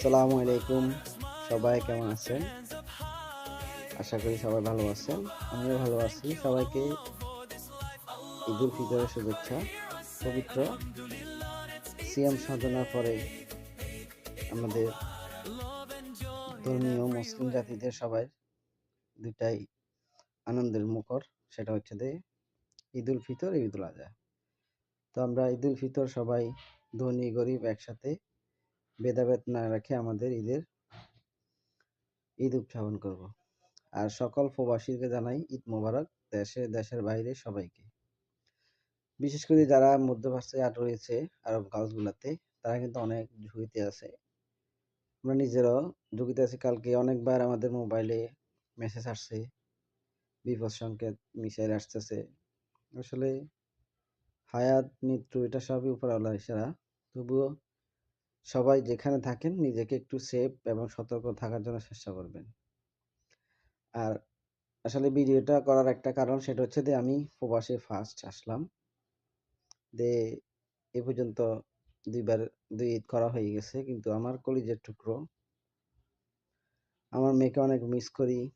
আসসালামু আলাইকুম। সবাই কেমন আছেন? আশা করি সবাই ভালো আছেন। আমিও ভালো আছি। সবাইকে ঈদুল ফিতরের শুভেচ্ছা। পবিত্র সিয়াম সাধনার পরে আমাদের ধর্মীয় মুসলিম জাতিদের সবাই দুটাই আনন্দের মুখর। সেটা হচ্ছে যে ঈদুল ফিতর, ঈদুল আযহা। তো আমরা ঈদুল ফিতর সবাই ধনী গরিব একসাথে ভেদাভেদ না রেখে আমাদের ঈদ উদযাপন করব। আর সকল প্রবাসীকে জানাই ঈদ মোবারক, দেশের বাইরে সবাইকে। বিশেষ করে যারা মধ্যপ্রাচ্যে রয়েছে, আরব কান্ট্রিগুলোতে, তারা কিন্তু অনেক ঝুঁকিতে আছে। আমরা নিজেরাও ঝুঁকিতে আছি। কালকে অনেকবার আমাদের মোবাইলে মেসেজ আসছে, বিপদ সংকেত, মিসাইল আসতেছে। আসলে হায়াত মৃত্যু এটা সবই উপরওয়ালার ইশারা। তবুও সবাই যেখানে থাকেন নিজেকে একটু সেফ এবং সতর্ক থাকার জন্য চেষ্টা করবেন। আর আসলে ভিডিওটা করার একটা কারণ, সেটা হচ্ছে যে আমি প্রবাসে ফার্স্ট আসলাম। যে এ পর্যন্ত ২ বার ২ ঈদ করা হয়ে গেছে। কিন্তু আমার কলিজার টুকরো, আমার মেয়েকে অনেক মিস করি।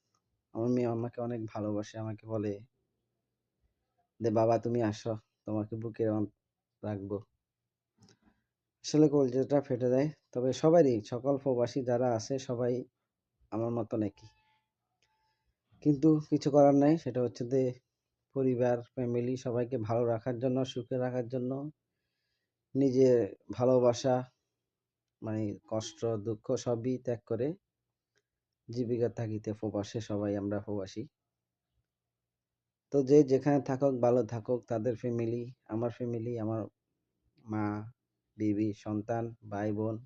আমার মেয়ে আমাকে অনেক ভালোবাসে। আমাকে বলে যে, "বাবা তুমি আসো, তোমাকে বুকে রাখবো।" আসলে কলিজাটা ফেটে যায়। তবে সবারই, সকল প্রবাসী যারা আছে সবাই আমার মতন একই। কিন্তু কিছু করার নাই। সেটা হচ্ছে যে পরিবার, ফ্যামিলি সবাইকে ভালো রাখার জন্য, সুখে রাখার জন্য নিজের ভালোবাসা, মানে কষ্ট, দুঃখ সবই ত্যাগ করে জীবিকার তাগিদে প্রবাসে সবাই আমরা প্রবাসী। তো যে যেখানে থাকুক ভালো থাকুক, তাদের ফ্যামিলি, আমার মা, বিবি, সন্তান, ভাই-বোন,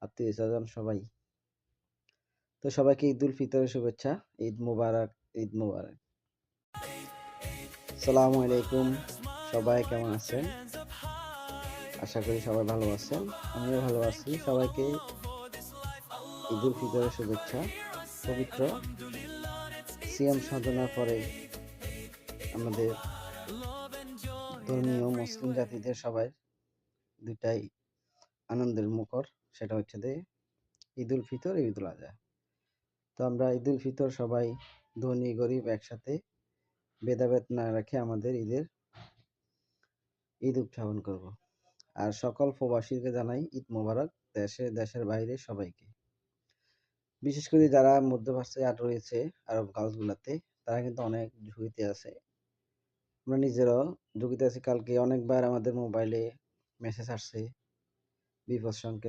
আত্মীয়স্বজন সবাই। তো সবাইকে ঈদুল ফিতরের শুভেচ্ছা। ঈদ মোবারক, ঈদ মোবারক। আসসালামু আলাইকুম। সবাই কেমন আছেন? আশা করি সবাই ভালো আছেন। আমিও ভালো আছি। সবাইকে ঈদুল ফিতরের শুভেচ্ছা। পবিত্র সিয়াম সাধনার পরে আমাদের ধর্মীয় মুসলিম জাতিদের সবাই দুটাই আনন্দের মুখর। সেটা হচ্ছে যে ঈদুল ফিতর, ঈদুল আযহা। তো আমরা ঈদুল ফিতর সবাই ধনী গরিব একসাথে ভেদাভেদ না রেখে আমাদের ঈদ উদযাপন করব। আর সকল প্রবাসীকে জানাই ঈদ মোবারক, দেশের বাইরে সবাইকে। বিশেষ করে যারা মধ্যপ্রাচ্যে রয়েছে, আরব কান্ট্রিগুলোতে, তারা কিন্তু অনেক ঝুঁকিতে আছে। আমরা নিজেরাও ঝুঁকিতে আছি। কালকে অনেকবার আমাদের মোবাইলে মেসেজ আসছে, বিপদ সংকেত।